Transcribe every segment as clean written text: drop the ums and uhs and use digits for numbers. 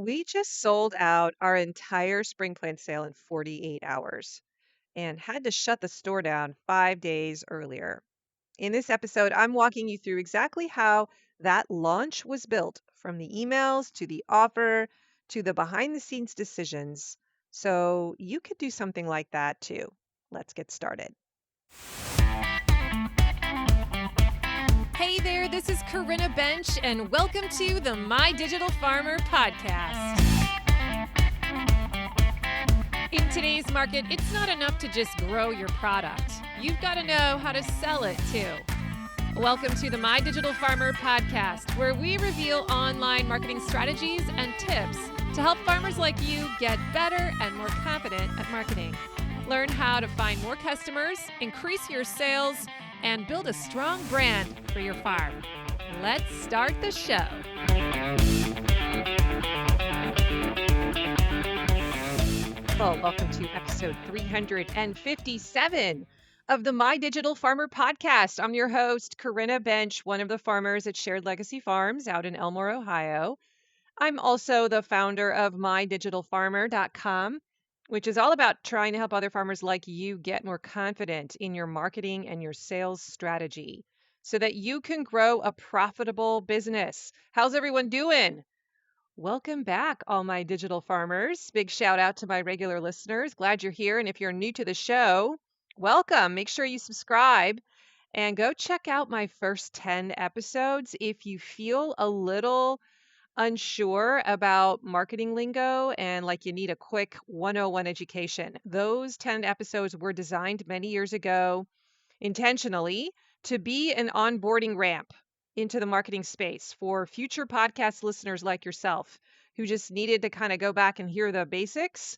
We just sold out our entire spring plant sale in 48 hours and had to shut the store down 5 days earlier. In this episode, I'm walking you through exactly how that launch was built from the emails to the offer to the behind the scenes decisions. So you could do something like that too. Let's get started. Hey there, this is Corinna Bench, and welcome to the My Digital Farmer podcast. In today's market, it's not enough to just grow your product. You've got to know how to sell it too. Welcome to the My Digital Farmer podcast, where we reveal online marketing strategies and tips to help farmers like you get better and more confident at marketing. Learn how to find more customers, increase your sales, and build a strong brand for your farm. Let's start the show. Well, welcome to episode 357 of the My Digital Farmer podcast. I'm your host, Corinna Bench, one of the farmers at Shared Legacy Farms out in Elmore, Ohio. I'm also the founder of MyDigitalFarmer.com, which is all about trying to help other farmers like you get more confident in your marketing and your sales strategy so that you can grow a profitable business. How's everyone doing? Welcome back, all my digital farmers. Big shout out to my regular listeners. Glad you're here. And if you're new to the show, welcome. Make sure you subscribe and go check out my first 10 episodes if you feel a little unsure about marketing lingo and like you need a quick 101 education. Those 10 episodes were designed many years ago intentionally to be an onboarding ramp into the marketing space for future podcast listeners like yourself who just needed to kind of go back and hear the basics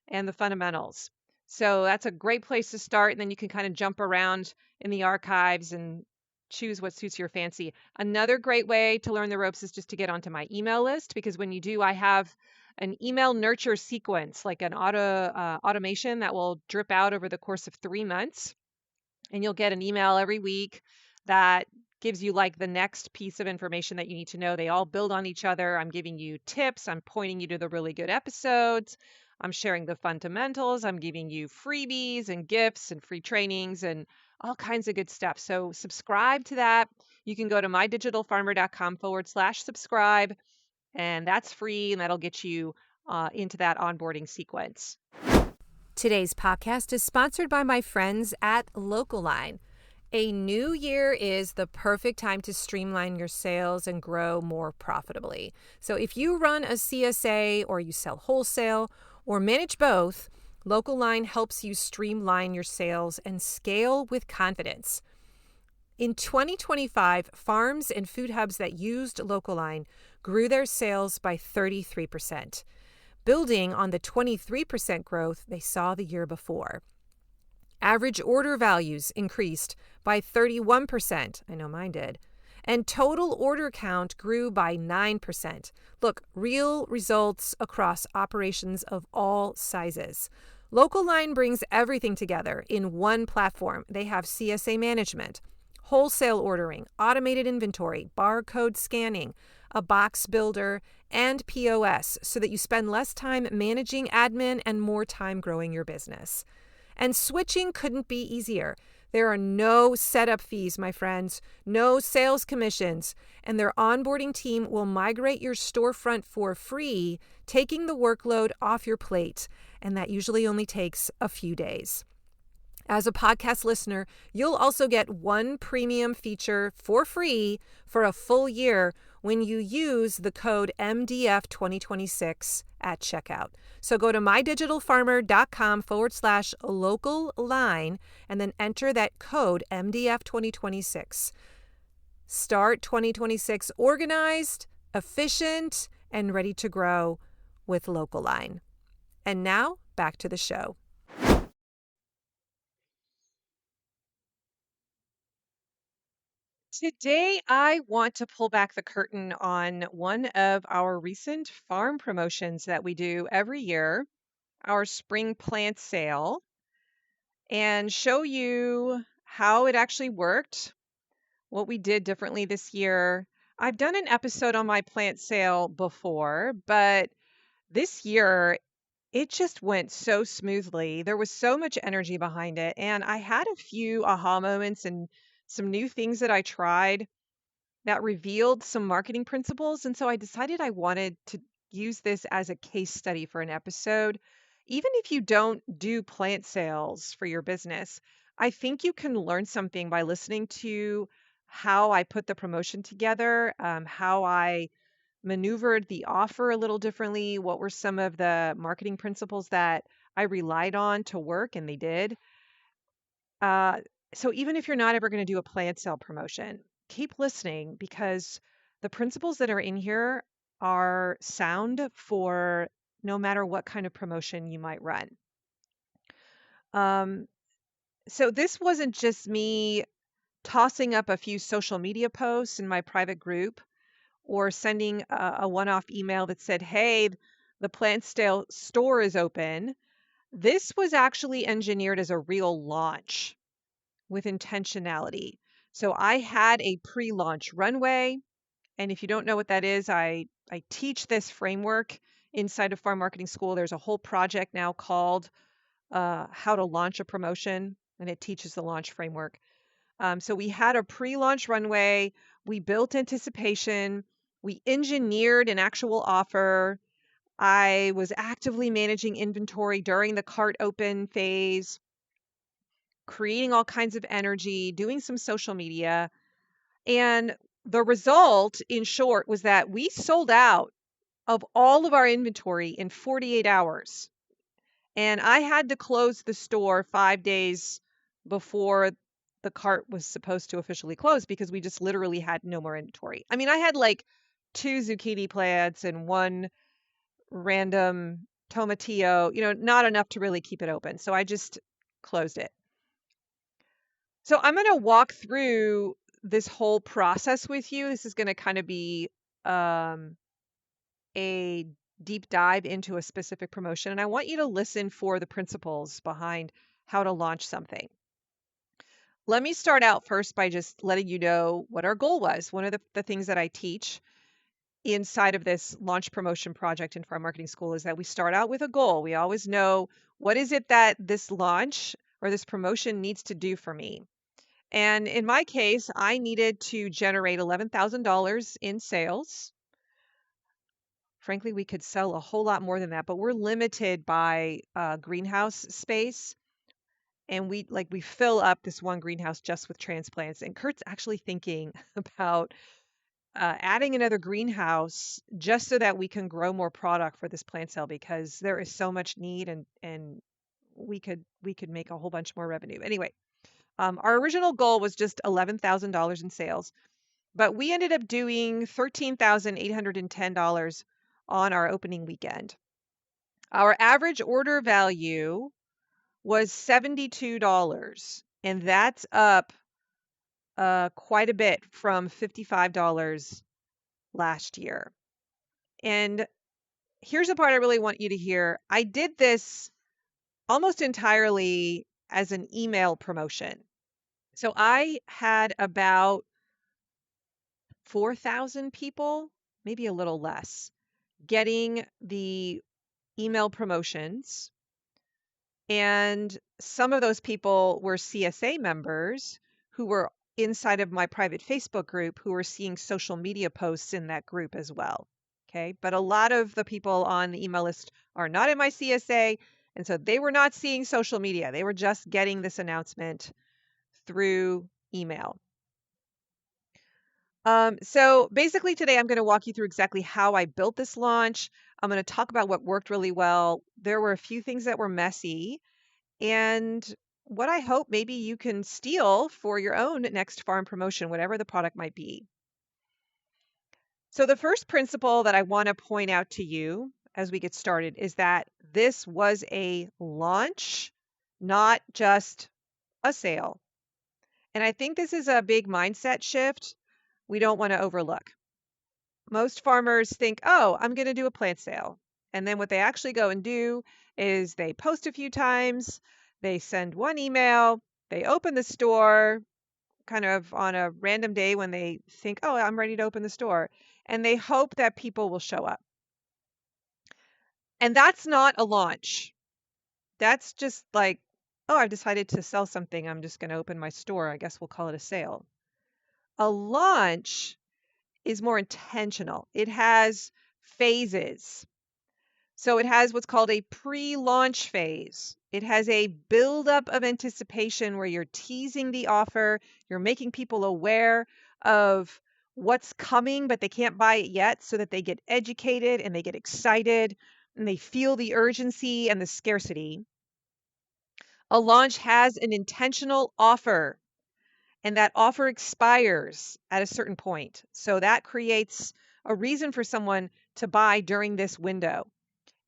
and the fundamentals. So that's a great place to start. And then you can kind of jump around in the archives and choose what suits your fancy. Another great way to learn the ropes is just to get onto my email list, because when you do, I have an email nurture sequence, like an automation that will drip out over the course of 3 months. And you'll get an email every week that gives you like the next piece of information that you need to know. They all build on each other. I'm giving you tips. I'm pointing you to the really good episodes. I'm sharing the fundamentals. I'm giving you freebies and gifts and free trainings and all kinds of good stuff. So subscribe to that. You can go to mydigitalfarmer.com/subscribe, and that's free, and that'll get you into that onboarding sequence. Today's podcast is sponsored by my friends at Localine. A new year is the perfect time to streamline your sales and grow more profitably. So if you run a CSA or you sell wholesale or manage both, Localine helps you streamline your sales and scale with confidence. In 2025, farms and food hubs that used Localine grew their sales by 33%. Building on the 23% growth they saw the year before. Average order values increased by 31%, I know mine did, and total order count grew by 9%. Look, real results across operations of all sizes. Localine brings everything together in one platform. They have CSA management, wholesale ordering, automated inventory, barcode scanning, a box builder, and POS so that you spend less time managing admin and more time growing your business. And switching couldn't be easier. There are no setup fees, my friends, no sales commissions, and their onboarding team will migrate your storefront for free, taking the workload off your plate, and that usually only takes a few days. As a podcast listener, you'll also get one premium feature for free for a full year when you use the code MDF2026 at checkout. So go to mydigitalfarmer.com/local-line and then enter that code MDF2026. Start 2026 organized, efficient, and ready to grow with Localine. And now back to the show. Today, I want to pull back the curtain on one of our recent farm promotions that we do every year, our spring plant sale, and show you how it actually worked, what we did differently this year. I've done an episode on my plant sale before, but This year, it just went so smoothly. There was so much energy behind it. And I had a few aha moments and some new things that I tried that revealed some marketing principles. And so I decided I wanted to use this as a case study for an episode. Even if you don't do plant sales for your business, I think you can learn something by listening to how I put the promotion together, how I maneuvered the offer a little differently, what were some of the marketing principles that I relied on to work, and they did. Uh, so even if you're not ever going to do a plant sale promotion, keep listening because the principles that are in here are sound for no matter what kind of promotion you might run. Um, so this wasn't just me tossing up a few social media posts in my private group or sending a one-off email that said, "Hey, the plant sale store is open." This was actually engineered as a real launch with intentionality. So I had a pre-launch runway, and if you don't know what that is, I teach this framework inside of Farm Marketing School. There's a whole project now called How to Launch a Promotion, and it teaches the launch framework. So we had a pre-launch runway, we built anticipation, we engineered an actual offer. I was actively managing inventory during the cart open phase, creating all kinds of energy, doing some social media. And the result, in short, was that we sold out of all of our inventory in 48 hours. And I had to close the store 5 days before the cart was supposed to officially close because we just literally had no more inventory. I mean, I had like 2 zucchini plants and one random tomatillo, not enough to really keep it open. So I just closed it. So I'm going to walk through this whole process with you. This is going to kind of be um, a deep dive into a specific promotion, and I want you to listen for the principles behind how to launch something. Let me start out first by just letting you know what our goal was. One of the things that I teach inside of this launch promotion project in Farm Marketing School is that we start out with a goal. We always know what is it that this launch or this promotion needs to do for me. And in my case, I needed to generate $11,000 in sales. Frankly, we could sell a whole lot more than that, but we're limited by greenhouse space. And we fill up this one greenhouse just with transplants. And Kurt's actually thinking about adding another greenhouse just so that we can grow more product for this plant sale because there is so much need and we could make a whole bunch more revenue. Anyway, our original goal was just $11,000 in sales, but we ended up doing $13,810 on our opening weekend. Our average order value was $72, and that's up quite a bit from $55 last year. And here's the part I really want you to hear. I did this almost entirely as an email promotion. So I had about 4,000 people, maybe a little less, getting the email promotions. And some of those people were CSA members who were inside of my private Facebook group who were seeing social media posts in that group as well. Okay. But a lot of the people on the email list are not in my CSA. And so they were not seeing social media. They were just getting this announcement through email. So basically today I'm going to walk you through exactly how I built this launch. I'm going to talk about what worked really well. There were a few things that were messy and what I hope maybe you can steal for your own next farm promotion, whatever the product might be. So the first principle that I want to point out to you as we get started is that this was a launch, not just a sale. And I think this is a big mindset shift we don't want to overlook. Most farmers think, oh, I'm going to do a plant sale. And then what they actually go and do is they post a few times, they send one email, they open the store kind of on a random day when they think, oh, I'm ready to open the store. And they hope that people will show up. And that's not a launch. That's just like, oh, I've decided to sell something. I'm just going to open my store. I guess we'll call it a sale. A launch is more intentional. It has phases. So it has what's called a pre-launch phase. It has a buildup of anticipation where you're teasing the offer, you're making people aware of what's coming, but they can't buy it yet, so that they get educated and they get excited and they feel the urgency and the scarcity. A launch has an intentional offer, and that offer expires at a certain point. So that creates a reason for someone to buy during this window.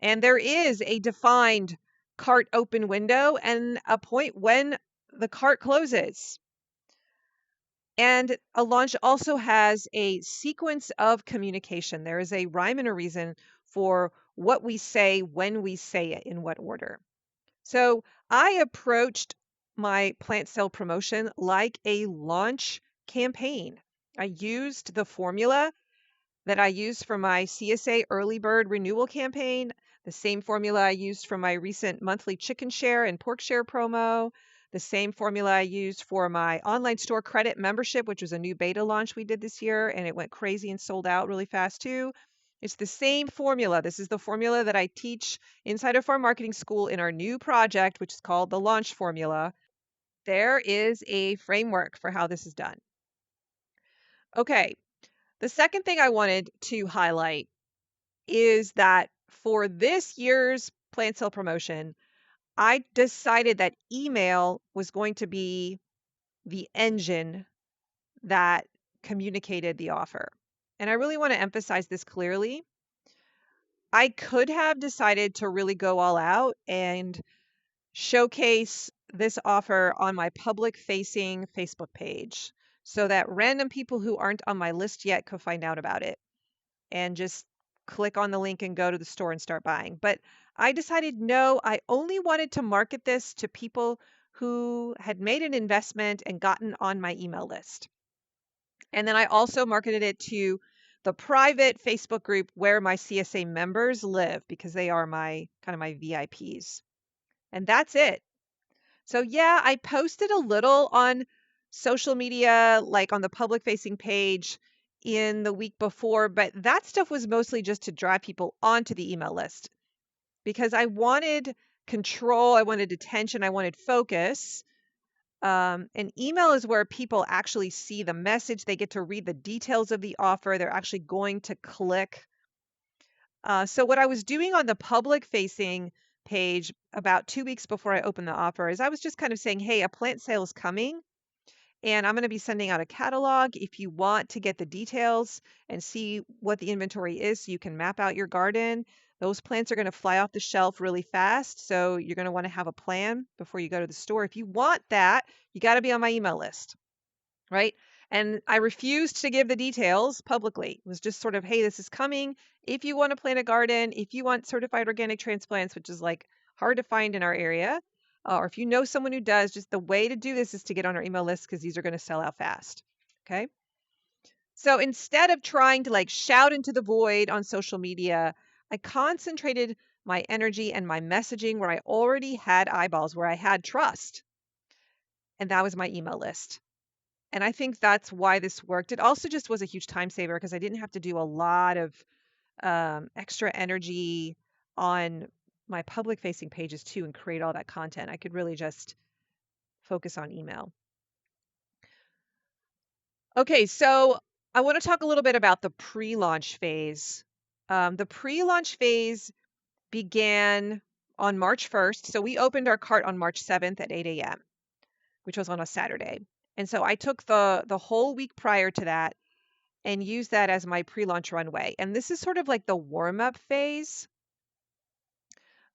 And there is a defined cart open window and a point when the cart closes. And a launch also has a sequence of communication. There is a rhyme and a reason for what we say when we say it, in what order. So I approached my plant sale promotion like a launch campaign. I used the formula that I used for my CSA early bird renewal campaign, the same formula I used for my recent monthly chicken share and pork share promo, the same formula I used for my online store credit membership, which was a new beta launch we did this year, and it went crazy and sold out really fast too. It's the same formula. This is the formula that I teach inside of Farm Marketing School in our new project, which is called the Launch Formula. There is a framework for how this is done. Okay, the second thing I wanted to highlight is that for this year's plant sale promotion, I decided that email was going to be the engine that communicated the offer. And I really want to emphasize this clearly. I could have decided to really go all out and showcase this offer on my public facing Facebook page so that random people who aren't on my list yet could find out about it and just click on the link and go to the store and start buying. But I decided no, I only wanted to market this to people who had made an investment and gotten on my email list. And then I also marketed it to the private Facebook group where my CSA members live, because they are my kind of my VIPs. And that's it. So yeah, I posted a little on social media, like on the public facing page in the week before, but that stuff was mostly just to drive people onto the email list because I wanted control, I wanted attention, I wanted focus. And email is where people actually see the message, they get to read the details of the offer, they're actually going to click. So what I was doing on the public facing page about 2 weeks before I opened the offer is I was just kind of saying, hey, a plant sale is coming and I'm going to be sending out a catalog. If you want to get the details and see what the inventory is so you can map out your garden, those plants are going to fly off the shelf really fast. So you're going to want to have a plan before you go to the store. If you want that, you got to be on my email list, right? And I refused to give the details publicly. It was just sort of, hey, this is coming. If you want to plant a garden, if you want certified organic transplants, which is like hard to find in our area, or if you know someone who does, just the way to do this is to get on our email list because these are going to sell out fast. Okay. So instead of trying to like shout into the void on social media, I concentrated my energy and my messaging where I already had eyeballs, where I had trust. And that was my email list. And I think that's why this worked. It also just was a huge time saver because I didn't have to do a lot of extra energy on my public facing pages too and create all that content. I could really just focus on email. Okay, so I want to talk a little bit about the pre-launch phase. The pre-launch phase began on March 1st. So we opened our cart on March 7th at 8 a.m., which was on a Saturday. And so I took the whole week prior to that and used that as my pre-launch runway. And this is sort of like the warm-up phase.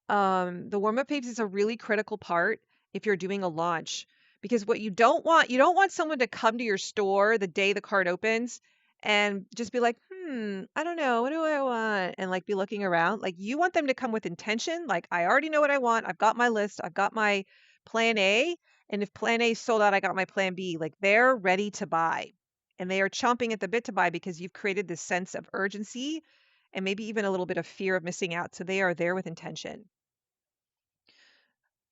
The warm-up phase is a really critical part if you're doing a launch, because what you don't want someone to come to your store the day the cart opens and just be like, I don't know, what do I want? And like be looking around. Like you want them to come with intention. Like, I already know what I want. I've got my list. I've got my plan A. And if plan A is sold out, I got my plan B. Like they're ready to buy and they are chomping at the bit to buy because you've created this sense of urgency and maybe even a little bit of fear of missing out. So they are there with intention.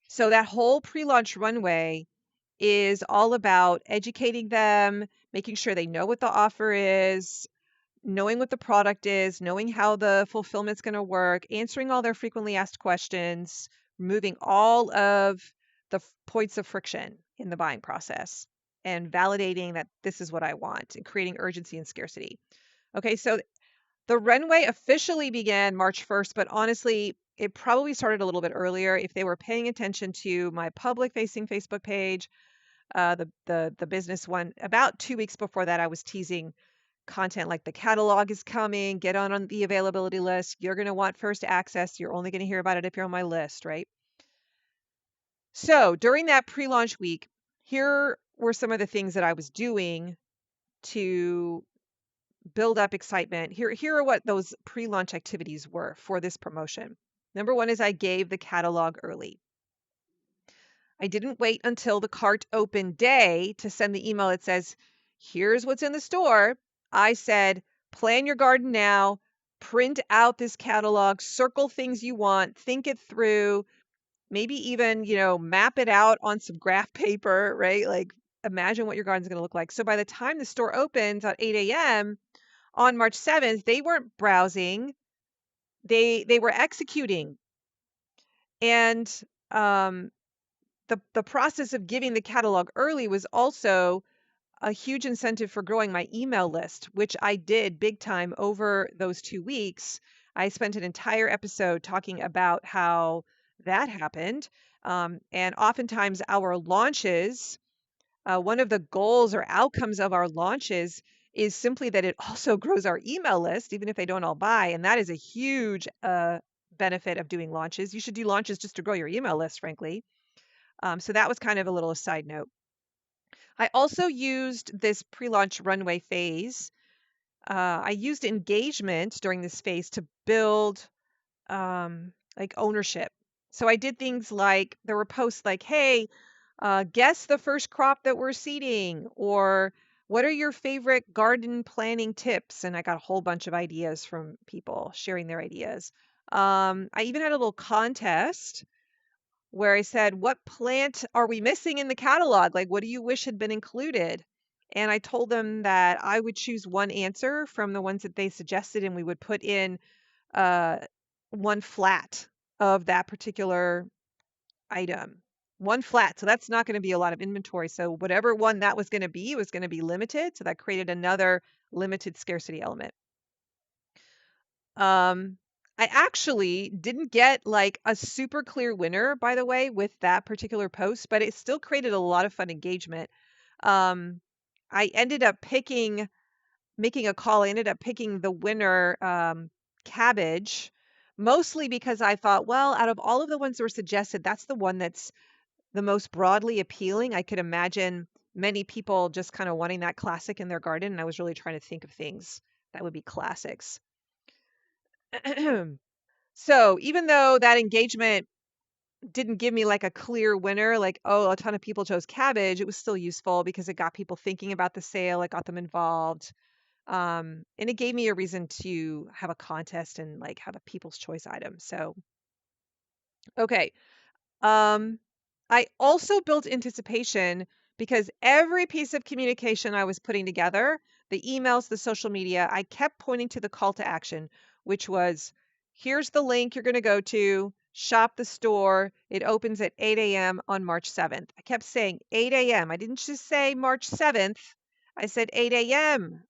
So that whole pre-launch runway is all about educating them, making sure they know what the offer is, knowing what the product is, knowing how the fulfillment's going to work, answering all their frequently asked questions, removing all of the points of friction in the buying process, and validating that this is what I want and creating urgency and scarcity. Okay, so the runway officially began March 1st, but honestly, it probably started a little bit earlier. If they were paying attention to my public-facing Facebook page, the business one, about 2 weeks before that, I was teasing content like the catalog is coming, get on the availability list. You're going to want first access. You're only going to hear about it if you're on my list, right? So during that pre-launch week, here were some of the things that I was doing to build up excitement. Here are what those pre-launch activities were for this promotion. Number one is I gave the catalog early. I didn't wait until the cart open day to send the email that says, here's what's in the store. I said, plan your garden now, print out this catalog, circle things you want, think it through, maybe even, map it out on some graph paper, right? Like imagine what your garden's going to look like. So by the time the store opens at 8 a.m. on March 7th, they weren't browsing, they were executing. And the process of giving the catalog early was also a huge incentive for growing my email list, which I did big time over those 2 weeks. I spent an entire episode talking about how that happened. And oftentimes our launches, one of the goals or outcomes of our launches is simply that it also grows our email list, even if they don't all buy. And that is a huge benefit of doing launches. You should do launches just to grow your email list, frankly. So that was kind of a little side note. I also used this pre-launch runway phase. I used engagement during this phase to build like ownership. So I did things like there were posts like, hey, guess the first crop that we're seeding, or what are your favorite garden planning tips? And I got a whole bunch of ideas from people sharing their ideas. I even had a little contest where I said, what plant are we missing in the catalog? Like, what do you wish had been included? And I told them that I would choose one answer from the ones that they suggested, and we would put in one flat of that particular item. One flat. So that's not going to be a lot of inventory. So whatever one that was going to be was going to be limited. So that created another limited scarcity element. I actually didn't get like a super clear winner, by the way, with that particular post, but it still created a lot of fun engagement. I ended up making a call. I ended up picking the winner, cabbage, mostly because I thought, well, out of all of the ones that were suggested, that's the one that's the most broadly appealing. I could imagine many people just kind of wanting that classic in their garden. And I was really trying to think of things that would be classics. So even though that engagement didn't give me like a clear winner, like, oh, a ton of people chose cabbage, it was still useful because it got people thinking about the sale, it got them involved. And it gave me a reason to have a contest and like have a people's choice item. So, okay. I also built anticipation because every piece of communication I was putting together, the emails, the social media, I kept pointing to the call to action, which was, here's the link you're going to go to, shop the store. It opens at 8 a.m. on March 7th. I kept saying 8 a.m. I didn't just say March 7th. I said 8 a.m.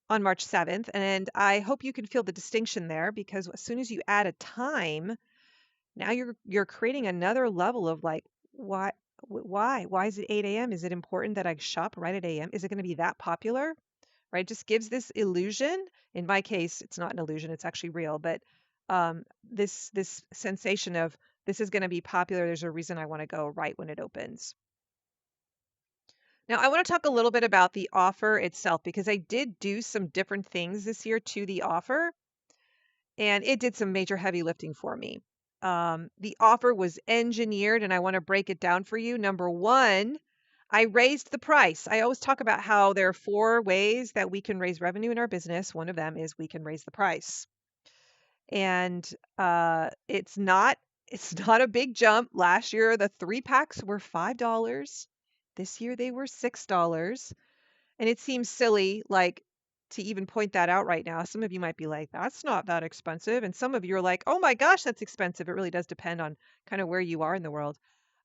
on March 7th. And I hope you can feel the distinction there, because as soon as you add a time, now you're creating another level of like, why is it 8 a.m.? Is it important that I shop right at a.m.? Is it going to be that popular? Right? Just gives this illusion. In my case, it's not an illusion, it's actually real, but this sensation of this is going to be popular. There's a reason I want to go right when it opens. Now, I want to talk a little bit about the offer itself, because I did do some different things this year to the offer, and it did some major heavy lifting for me. The offer was engineered, and I want to break it down for you. Number one, I raised the price. I always talk about how there are 4 ways that we can raise revenue in our business. One of them is we can raise the price. And it's not a big jump. Last year the 3 packs were $5. This year they were $6. And it seems silly, like, to even point that out right now. Some of you might be like, that's not that expensive. And some of you are like, oh my gosh, that's expensive. It really does depend on kind of where you are in the world.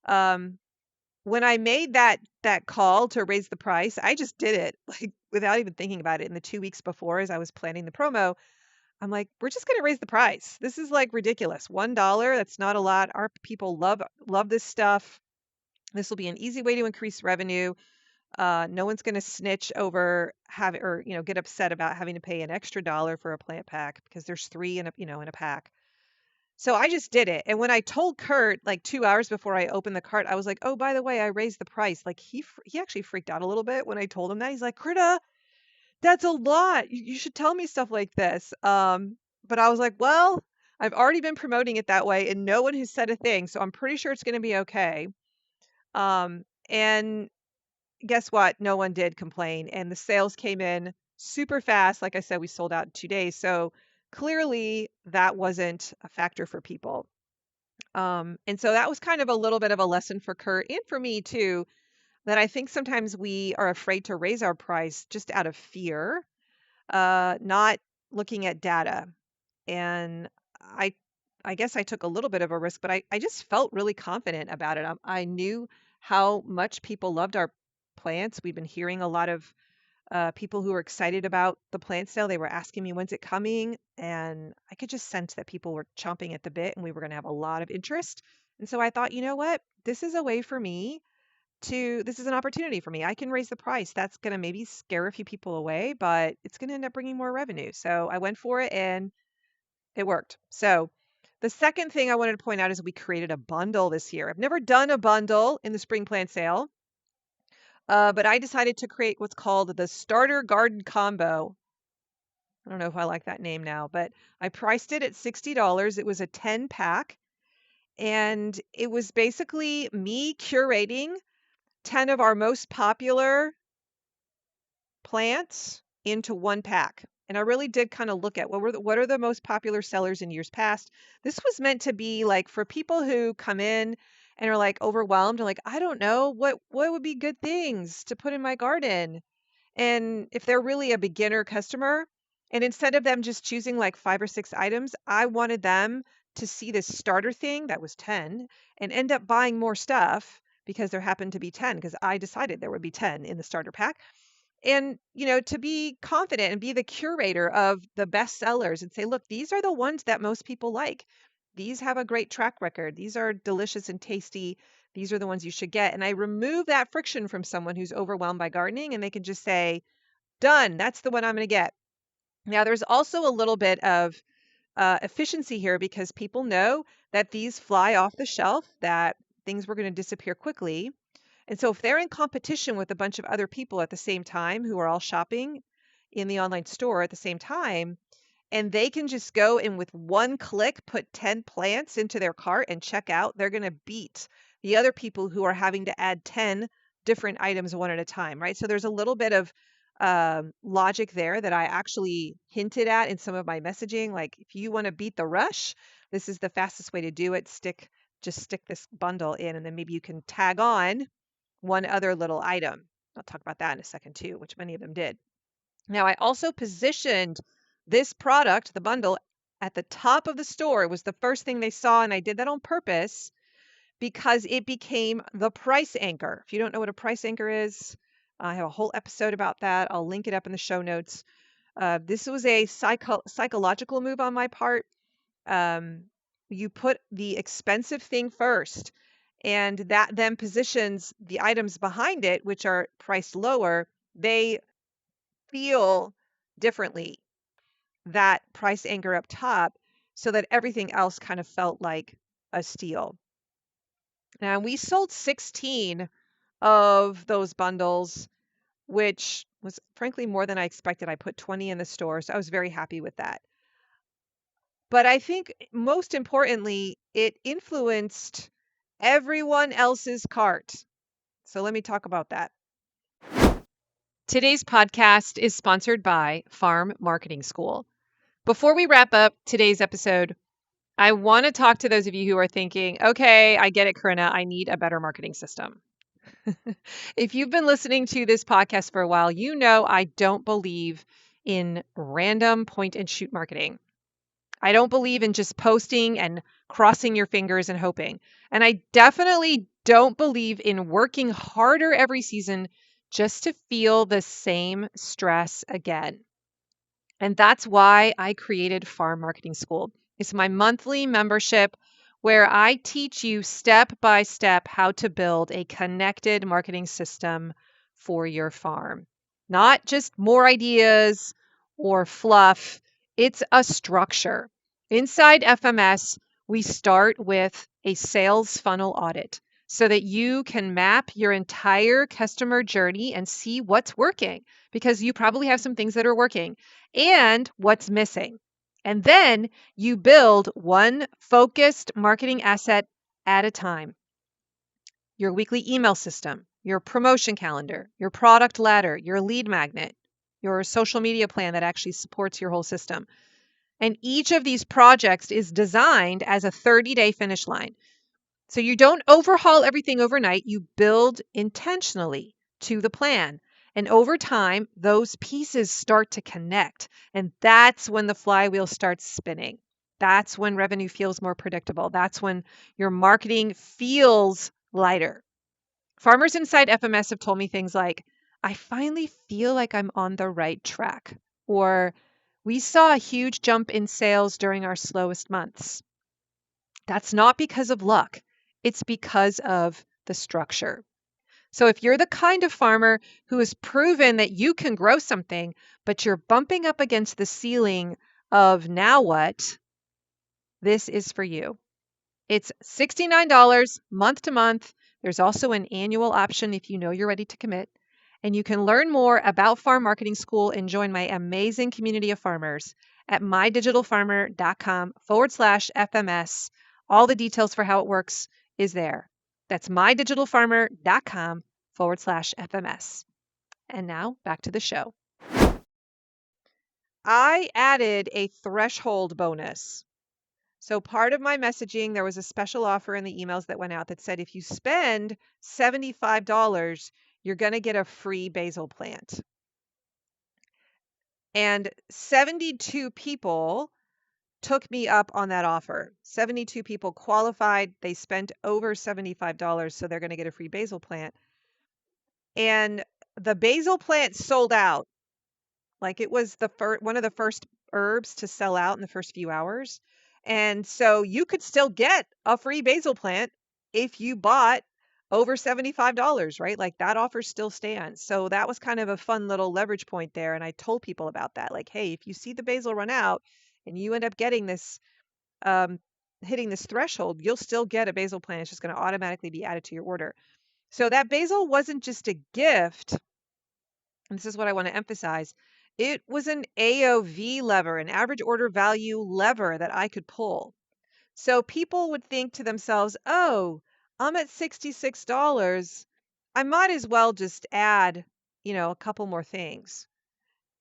Um, when I made that call to raise the price, I just did it like without even thinking about it. In the 2 weeks before, as I was planning the promo, I'm like, we're just going to raise the price. This is like ridiculous. $1, that's not a lot. Our people love this stuff. This will be an easy way to increase revenue. No one's going to snitch over or get upset about having to pay an extra dollar for a plant pack because there's 3 in a pack. So I just did it. And when I told Kurt like 2 hours before I opened the cart, I was like, oh, by the way, I raised the price. Like he actually freaked out a little bit when I told him that. He's like, Krita, that's a lot. You should tell me stuff like this. But I was like, well, I've already been promoting it that way and no one has said a thing. So I'm pretty sure it's going to be okay. And guess what? No one did complain. And the sales came in super fast. Like I said, we sold out in 2 days. So clearly that wasn't a factor for people. And so that was kind of a little bit of a lesson for Kurt and for me too, that I think sometimes we are afraid to raise our price just out of fear, not looking at data. And I I guess I took a little bit of a risk, but I just felt really confident about it. I knew how much people loved our plants. We've been hearing a lot of people who were excited about the plant sale. They were asking me, when's it coming? And I could just sense that people were chomping at the bit and we were going to have a lot of interest. And so I thought, you know what? This is a way for me this is an opportunity for me. I can raise the price. That's going to maybe scare a few people away, but it's going to end up bringing more revenue. So I went for it and it worked. So the second thing I wanted to point out is we created a bundle this year. I've never done a bundle in the spring plant sale, but I decided to create what's called the Starter Garden Combo. I don't know if I like that name now, but I priced it at $60. It was a 10 pack, and it was basically me curating 10 of our most popular plants into one pack. And I really did kind of look at what are the most popular sellers in years past. This was meant to be like for people who come in and are like overwhelmed and like, I don't know what would be good things to put in my garden. And if they're really a beginner customer, and instead of them just choosing like 5 or 6 items, I wanted them to see this starter thing that was 10 and end up buying more stuff because there happened to be 10 because I decided there would be 10 in the starter pack. And, to be confident and be the curator of the best sellers and say, look, these are the ones that most people like. These have a great track record. These are delicious and tasty. These are the ones you should get. And I remove that friction from someone who's overwhelmed by gardening and they can just say, done, that's the one I'm going to get. Now, there's also a little bit of efficiency here because people know that these fly off the shelf, that things were going to disappear quickly. And so if they're in competition with a bunch of other people at the same time who are all shopping in the online store at the same time, and they can just go and with one click put 10 plants into their cart and check out, they're going to beat the other people who are having to add 10 different items one at a time, right? So there's a little bit of logic there that I actually hinted at in some of my messaging. Like if you want to beat the rush, this is the fastest way to do it. Just stick this bundle in, and then maybe you can tag on one other little item. I'll talk about that in a second too, which many of them did. Now, I also positioned this product, the bundle, at the top of the store. It was the first thing they saw, and I did that on purpose because it became the price anchor. If you don't know what a price anchor is, I have a whole episode about that. I'll link it up in the show notes. This was a psychological move on my part. You put the expensive thing first, and that then positions the items behind it, which are priced lower. They feel differently, that price anchor up top, so that everything else kind of felt like a steal. Now, we sold 16 of those bundles, which was frankly more than I expected. I put 20 in the store, so I was very happy with that. But I think most importantly, it influenced everyone else's cart. So let me talk about that. Today's podcast is sponsored by Farm Marketing School. Before we wrap up today's episode, I want to talk to those of you who are thinking, okay, I get it, Corinna, I need a better marketing system. If you've been listening to this podcast for a while, you know I don't believe in random point and shoot marketing. I don't believe in just posting and crossing your fingers and hoping. And I definitely don't believe in working harder every season just to feel the same stress again. And that's why I created Farm Marketing School. It's my monthly membership where I teach you step by step how to build a connected marketing system for your farm. Not just more ideas or fluff, it's a structure. Inside FMS, we start with a sales funnel audit so that you can map your entire customer journey and see what's working, because you probably have some things that are working and what's missing. And then you build one focused marketing asset at a time. Your weekly email system, your promotion calendar, your product ladder, your lead magnet, your social media plan that actually supports your whole system. And each of these projects is designed as a 30-day finish line. So you don't overhaul everything overnight, you build intentionally to the plan. And over time, those pieces start to connect. And that's when the flywheel starts spinning. That's when revenue feels more predictable. That's when your marketing feels lighter. Farmers inside FMS have told me things like, I finally feel like I'm on the right track. Or, we saw a huge jump in sales during our slowest months. That's not because of luck. It's because of the structure. So if you're the kind of farmer who has proven that you can grow something, but you're bumping up against the ceiling of now what, this is for you. It's $69 month to month. There's also an annual option if you know you're ready to commit. And you can learn more about Farm Marketing School and join my amazing community of farmers at mydigitalfarmer.com/FMS. All the details for how it works is there. That's mydigitalfarmer.com/FMS. And now back to the show. I added a threshold bonus. So part of my messaging, there was a special offer in the emails that went out that said if you spend $75, you're going to get a free basil plant. And 72 people took me up on that offer. 72 people qualified. They spent over $75, so they're going to get a free basil plant. And the basil plant sold out. Like, it was one of the first herbs to sell out in the first few hours. And so you could still get a free basil plant if you bought over $75, right? Like, that offer still stands. So that was kind of a fun little leverage point there. And I told people about that. Like, hey, if you see the basil run out and you end up getting this, hitting this threshold, you'll still get a basil plant. It's just going to automatically be added to your order. So that basil wasn't just a gift. And this is what I want to emphasize. It was an AOV lever, an average order value lever that I could pull. So people would think to themselves, oh, I'm at $66. I might as well just add, a couple more things.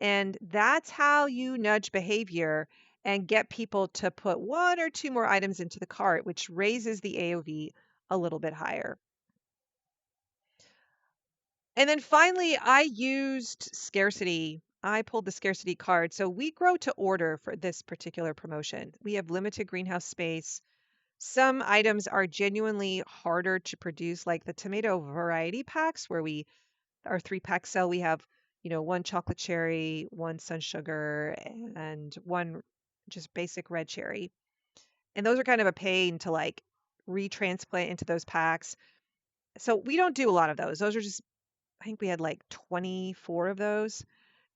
And that's how you nudge behavior and get people to put one or two more items into the cart, which raises the AOV a little bit higher. And then finally, I used scarcity. I pulled the scarcity card. So we grow to order for this particular promotion. We have limited greenhouse space. Some items are genuinely harder to produce, like the tomato variety packs, where our 3-pack sell, we have, one chocolate cherry, one sun sugar, and one just basic red cherry. And those are kind of a pain to like retransplant into those packs. So we don't do a lot of those. Those are just, I think we had like 24 of those.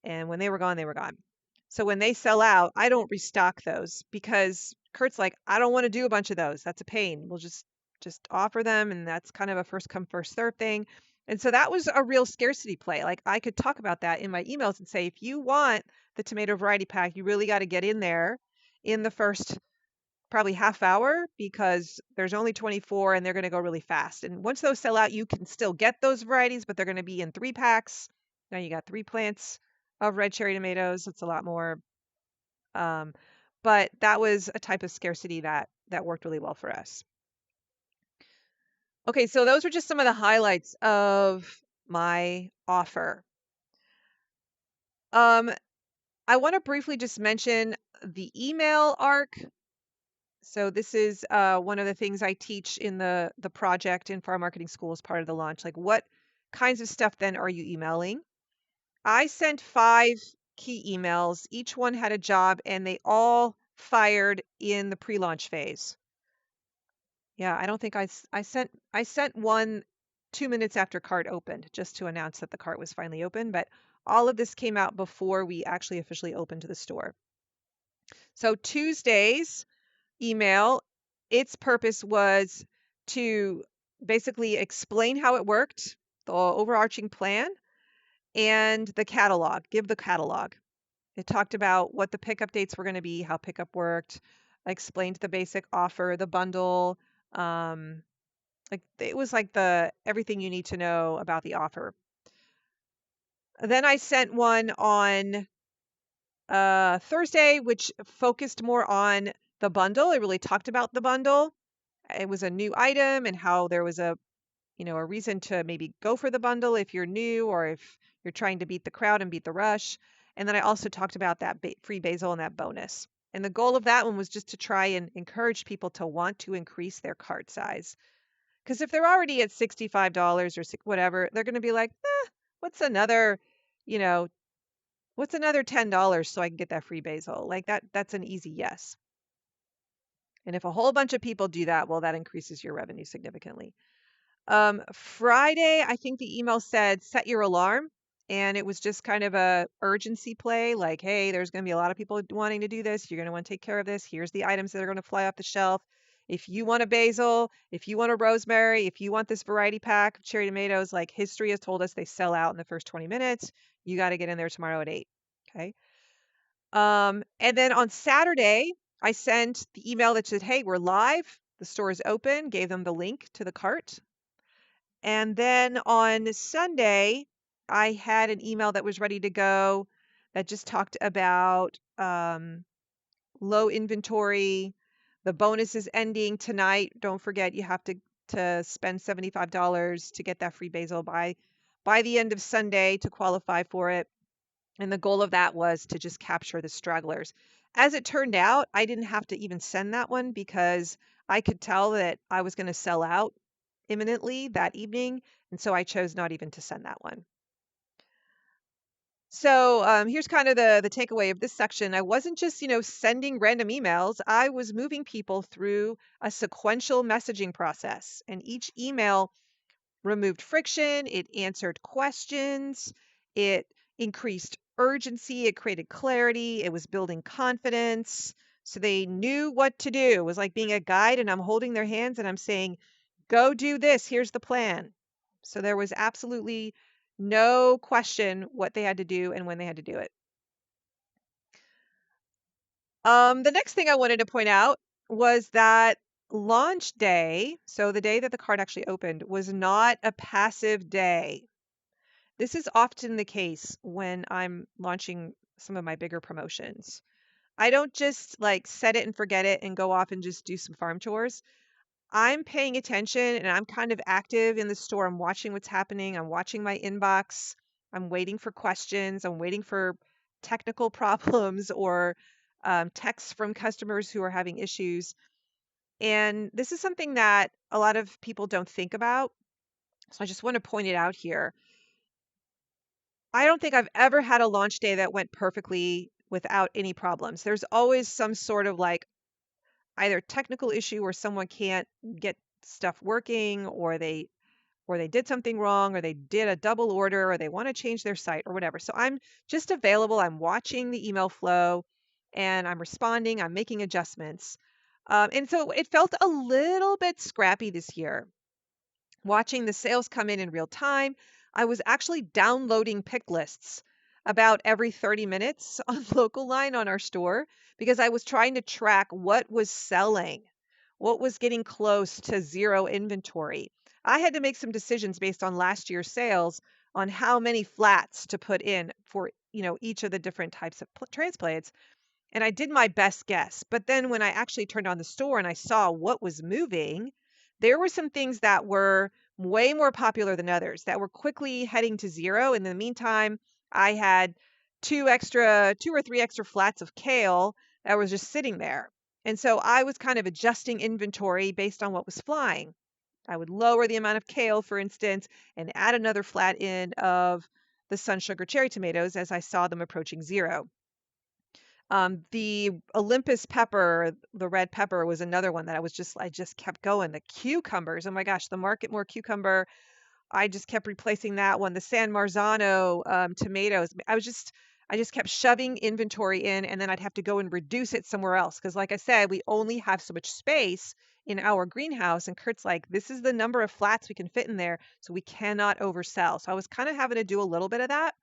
And when they were gone, they were gone. So when they sell out, I don't restock those because Kurt's like, I don't want to do a bunch of those. That's a pain. We'll just offer them. And that's kind of a first come, first serve thing. And so that was a real scarcity play. Like, I could talk about that in my emails and say, if you want the tomato variety pack, you really got to get in there in the first probably half hour, because there's only 24 and they're going to go really fast. And once those sell out, you can still get those varieties, but they're going to be in 3-packs. Now you got 3 plants of red cherry tomatoes. It's a lot more But that was a type of scarcity that worked really well for us. Okay, so those are just some of the highlights of my offer. I want to briefly just mention the email arc. So this is one of the things I teach in the project in Farm Marketing School as part of the launch. Like, what kinds of stuff then are you emailing? I sent 5 key emails. Each one had a job, and they all fired in the pre-launch phase. Yeah, I don't think I sent one 2 minutes after cart opened, just to announce that the cart was finally open. But all of this came out before we actually officially opened to the store. So Tuesday's email, its purpose was to basically explain how it worked, the overarching plan, and the catalog, give the catalog. It talked about what the pickup dates were going to be, how pickup worked, explained the basic offer, the bundle, like it was like the everything you need to know about the offer. Then I sent one on Thursday, which focused more on the bundle. It really talked about the bundle. It was a new item and how there was a reason to maybe go for the bundle if you're new or if you're trying to beat the crowd and beat the rush. And then I also talked about that free basil and that bonus. And the goal of that one was just to try and encourage people to want to increase their cart size. Because if they're already at $65 or whatever, they're going to be like, what's another, you know, what's another $10 so I can get that free basil? Like that's an easy yes. And if a whole bunch of people do that, well, that increases your revenue significantly. Friday, I think the email said set your alarm, and it was just kind of a urgency play, like, hey, there's going to be a lot of people wanting to do this. You're going to want to take care of this. Here's the items that are going to fly off the shelf. If you want a basil, if you want a rosemary, if you want this variety pack of cherry tomatoes, like history has told us they sell out in the first 20 minutes. You got to get in there tomorrow at 8. Okay. And then on Saturday, I sent the email that said, hey, we're live. The store is open, gave them the link to the cart. And then on Sunday, I had an email that was ready to go that just talked about low inventory. The bonus is ending tonight. Don't forget, you have to spend $75 to get that free basil by the end of Sunday to qualify for it. And the goal of that was to just capture the stragglers. As it turned out, I didn't have to even send that one because I could tell that I was going to sell out imminently that evening. And so I chose not even to send that one. So here's kind of the takeaway of this section. I wasn't just, sending random emails. I was moving people through a sequential messaging process. And each email removed friction. It answered questions. It increased urgency. It created clarity. It was building confidence. So they knew what to do. It was like being a guide, and I'm holding their hands and I'm saying, go do this. Here's the plan. So there was absolutely no question what they had to do and when they had to do it. The next thing I wanted to point out was that launch day, so the day that the cart actually opened, was not a passive day. This is often the case when I'm launching some of my bigger promotions. I don't just like set it and forget it and go off and just do some farm chores. I'm paying attention and I'm kind of active in the store. I'm watching what's happening. I'm watching my inbox. I'm waiting for questions. I'm waiting for technical problems or texts from customers who are having issues. And this is something that a lot of people don't think about. So I just want to point it out here. I don't think I've ever had a launch day that went perfectly without any problems. There's always some sort of like either technical issue where someone can't get stuff working, or they did something wrong, or they did a double order, or they want to change their site or whatever. So I'm just available. I'm watching the email flow and I'm responding. I'm making adjustments. And so it felt a little bit scrappy this year. Watching the sales come in real time, I was actually downloading pick lists about every 30 minutes on Local Line on our store because I was trying to track what was selling, what was getting close to zero inventory. I had to make some decisions based on last year's sales on how many flats to put in for, each of the different types of transplants. And I did my best guess. But then when I actually turned on the store and I saw what was moving, there were some things that were way more popular than others that were quickly heading to zero. In the meantime, I had two or three extra flats of kale that was just sitting there. And so I was kind of adjusting inventory based on what was flying. I would lower the amount of kale, for instance, and add another flat in of the sun sugar cherry tomatoes as I saw them approaching zero. The Olympus pepper, the red pepper, was another one that I just kept going. The cucumbers, oh my gosh, the Market More cucumber, I just kept replacing that one. The San Marzano tomatoes, I just kept shoving inventory in, and then I'd have to go and reduce it somewhere else. Because, like I said, we only have so much space in our greenhouse. And Kurt's like, this is the number of flats we can fit in there, so we cannot oversell. So I was kind of having to do a little bit of that.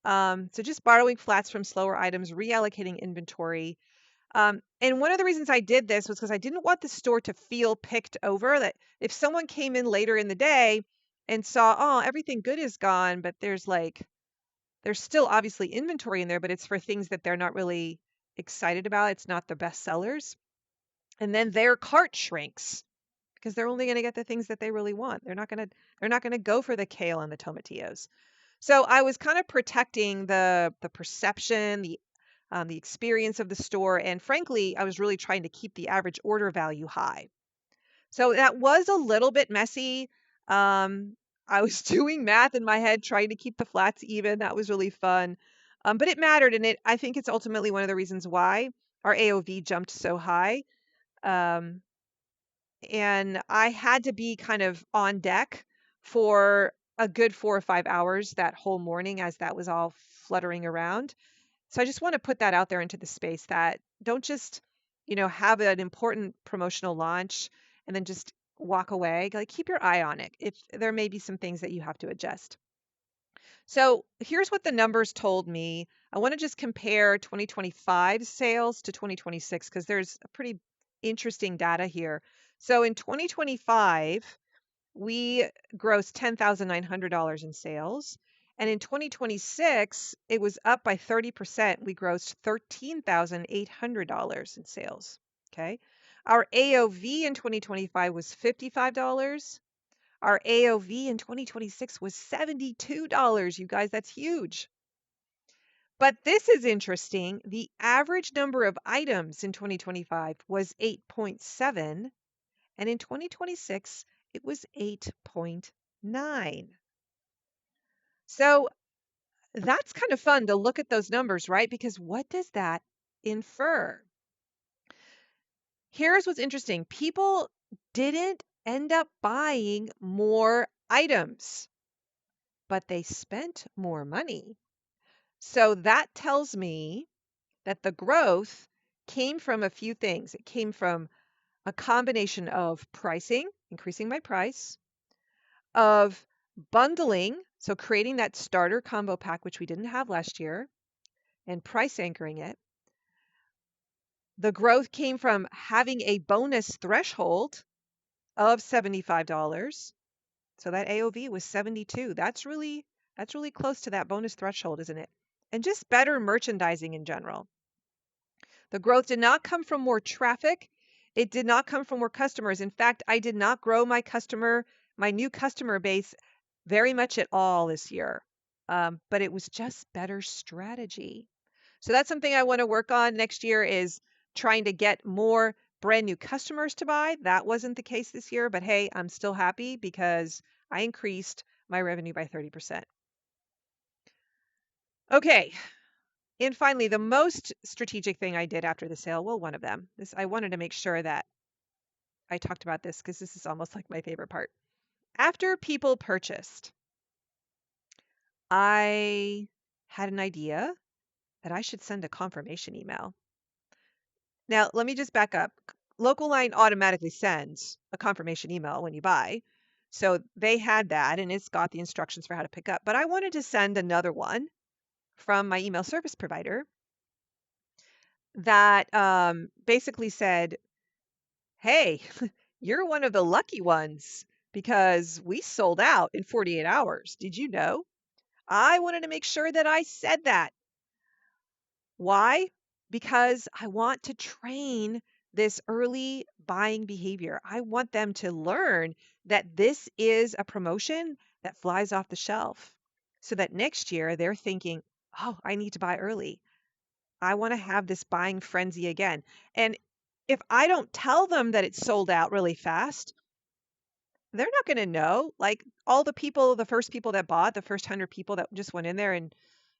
So just borrowing flats from slower items, reallocating inventory. And one of the reasons I did this was because I didn't want the store to feel picked over. That if someone came in later in the day and saw, oh, everything good is gone, but there's still obviously inventory in there, but it's for things that they're not really excited about. It's not the best sellers. And then their cart shrinks because they're only going to get the things that they really want. They're not going to go for the kale and the tomatillos. So I was kind of protecting the perception, the experience of the store, and frankly, I was really trying to keep the average order value high. So that was a little bit messy. I was doing math in my head, trying to keep the flats even. That was really fun. But it mattered, and I think it's ultimately one of the reasons why our AOV jumped so high. Um, and I had to be kind of on deck for a good 4 or 5 hours that whole morning as that was all fluttering around. So I just want to put that out there into the space that don't just, have an important promotional launch and then just walk away. Like keep your eye on it. If there may be some things that you have to adjust. So here's what the numbers told me. I want to just compare 2025 sales to 2026 because there's a pretty interesting data here. So in 2025, we grossed $10,900 in sales. And in 2026, it was up by 30%. We grossed $13,800 in sales. Okay. Our AOV in 2025 was $55. Our AOV in 2026 was $72. You guys, that's huge. But this is interesting. The average number of items in 2025 was 8.7, and in 2026, it was 8.9. So that's kind of fun to look at those numbers, right? Because what does that infer? Here's what's interesting. People didn't end up buying more items, but they spent more money. So that tells me that the growth came from a few things. It came from a combination of pricing, increasing my price, of bundling, so creating that starter combo pack, which we didn't have last year, and price anchoring it. The growth came from having a bonus threshold of $75. So that AOV was 72. That's really close to that bonus threshold, isn't it? And just better merchandising in general. The growth did not come from more traffic. It did not come from more customers. In fact, I did not grow my new customer base very much at all this year. But it was just better strategy. So that's something I want to work on next year is trying to get more brand new customers to buy. That wasn't the case this year, but hey, I'm still happy because I increased my revenue by 30%. Okay. And finally, the most strategic thing I did after the sale, well, one of them, I wanted to make sure that I talked about this because this is almost like my favorite part. After people purchased, I had an idea that I should send a confirmation email. Now, let me just back up. Local Line automatically sends a confirmation email when you buy. So they had that and it's got the instructions for how to pick up. But I wanted to send another one from my email service provider that basically said, hey, you're one of the lucky ones because we sold out in 48 hours. Did you know? I wanted to make sure that I said that. Why? because I want to train this early buying behavior. I want them to learn that this is a promotion that flies off the shelf so that next year they're thinking, oh, I need to buy early. I want to have this buying frenzy again. And if I don't tell them that it's sold out really fast, they're not going to know. Like all the people, the first people that bought, the first 100 people that just went in there and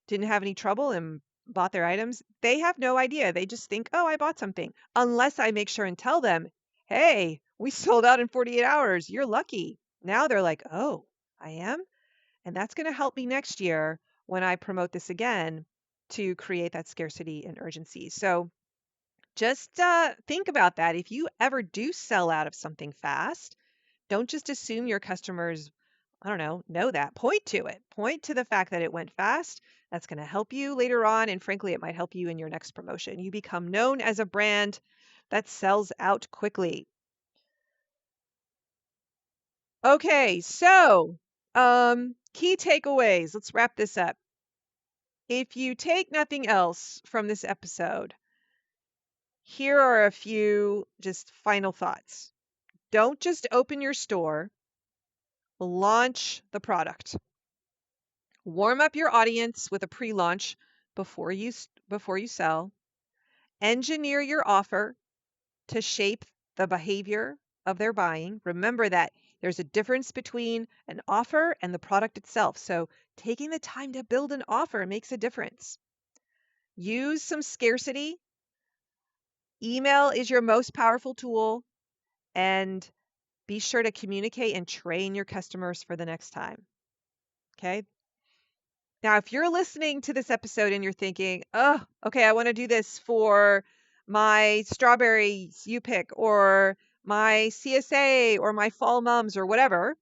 didn't have any trouble and bought their items, they have no idea. They just think, oh, I bought something. Unless I make sure and tell them, hey, we sold out in 48 hours. You're lucky. Now they're like, oh, I am. And that's going to help me next year when I promote this again to create that scarcity and urgency. So just think about that. If you ever do sell out of something fast, don't just assume your customers, I don't know that. Point to it. Point to the fact that it went fast. That's going to help you later on. And frankly, it might help you in your next promotion. You become known as a brand that sells out quickly. Okay, so key takeaways. Let's wrap this up. If you take nothing else from this episode, here are a few just final thoughts. Don't just open your store, launch the product. Warm up your audience with a pre-launch before you sell. Engineer your offer to shape the behavior of their buying. Remember that there's a difference between an offer and the product itself. So taking the time to build an offer makes a difference. Use some scarcity. Email is your most powerful tool, and be sure to communicate and train your customers for the next time. Okay. Now, if you're listening to this episode and you're thinking, oh, okay, I want to do this for my strawberries you pick or my CSA or my fall mums or whatever,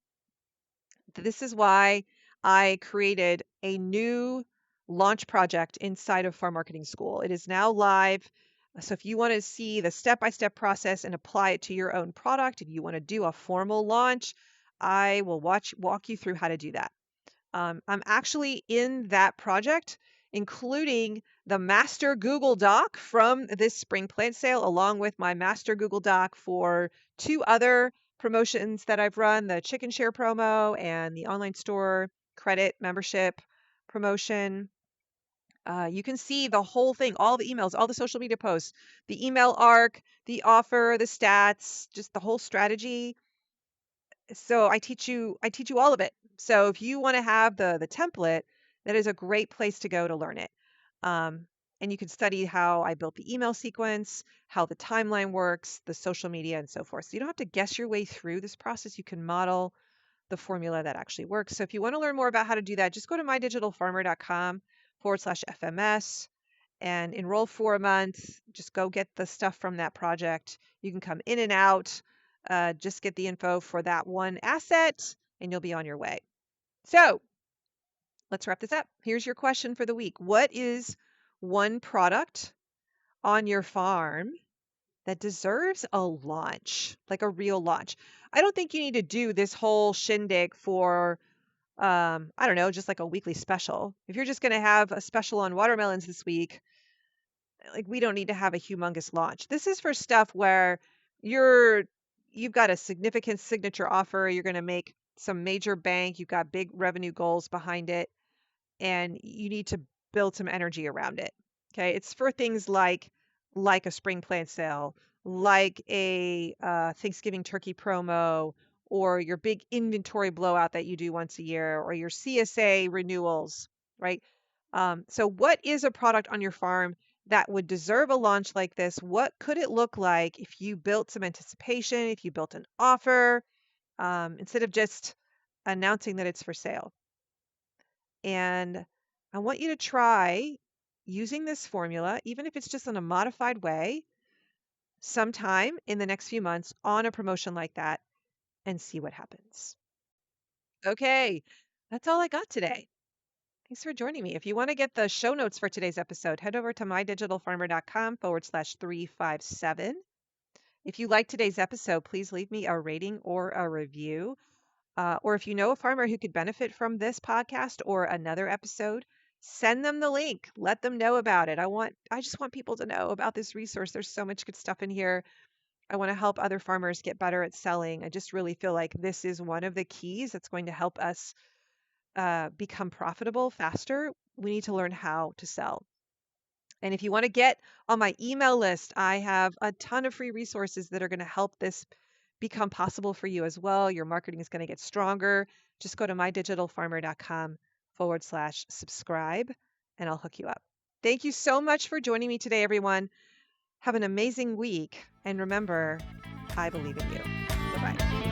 this is why I created a new launch project inside of Farm Marketing School. It is now live. So if you want to see the step-by-step process and apply it to your own product, if you want to do a formal launch, I will walk you through how to do that. I'm actually in that project, including the master Google Doc from this spring plant sale, along with my master Google Doc for 2 other promotions that I've run, the Chicken Share promo and the online store credit membership promotion. You can see the whole thing, all the emails, all the social media posts, the email arc, the offer, the stats, just the whole strategy. So I teach you all of it. So if you want to have the template, that is a great place to go to learn it. And you can study how I built the email sequence, how the timeline works, the social media, and so forth. So you don't have to guess your way through this process. You can model the formula that actually works. So if you want to learn more about how to do that, just go to mydigitalfarmer.com/FMS and enroll for a month. Just go get the stuff from that project. You can come in and out. Just get the info for that one asset and you'll be on your way. So let's wrap this up. Here's your question for the week. What is one product on your farm that deserves a launch, like a real launch? I don't think you need to do this whole shindig for, I don't know, just like a weekly special. If you're just going to have a special on watermelons this week, like we don't need to have a humongous launch. This is for stuff where you've got a significant signature offer, you're going to make some major bank, you've got big revenue goals behind it, and you need to build some energy around it. Okay, it's for things like a spring plant sale, like a Thanksgiving turkey promo, or your big inventory blowout that you do once a year, or your CSA renewals, right? So what is a product on your farm that would deserve a launch like this? What could it look like if you built some anticipation, if you built an offer, instead of just announcing that it's for sale? And I want you to try using this formula, even if it's just in a modified way, sometime in the next few months on a promotion like that and see what happens. Okay, that's all I got today. Thanks for joining me. If you want to get the show notes for today's episode, head over to mydigitalfarmer.com/357. If you like today's episode, please leave me a rating or a review. Or if you know a farmer who could benefit from this podcast or another episode, send them the link. Let them know about it. I just want people to know about this resource. There's so much good stuff in here. I want to help other farmers get better at selling. I just really feel like this is one of the keys that's going to help us become profitable faster. We need to learn how to sell. And if you want to get on my email list, I have a ton of free resources that are going to help this become possible for you as well. Your marketing is going to get stronger. Just go to mydigitalfarmer.com/subscribe and I'll hook you up. Thank you so much for joining me today, everyone. Have an amazing week. And remember, I believe in you. Bye-bye.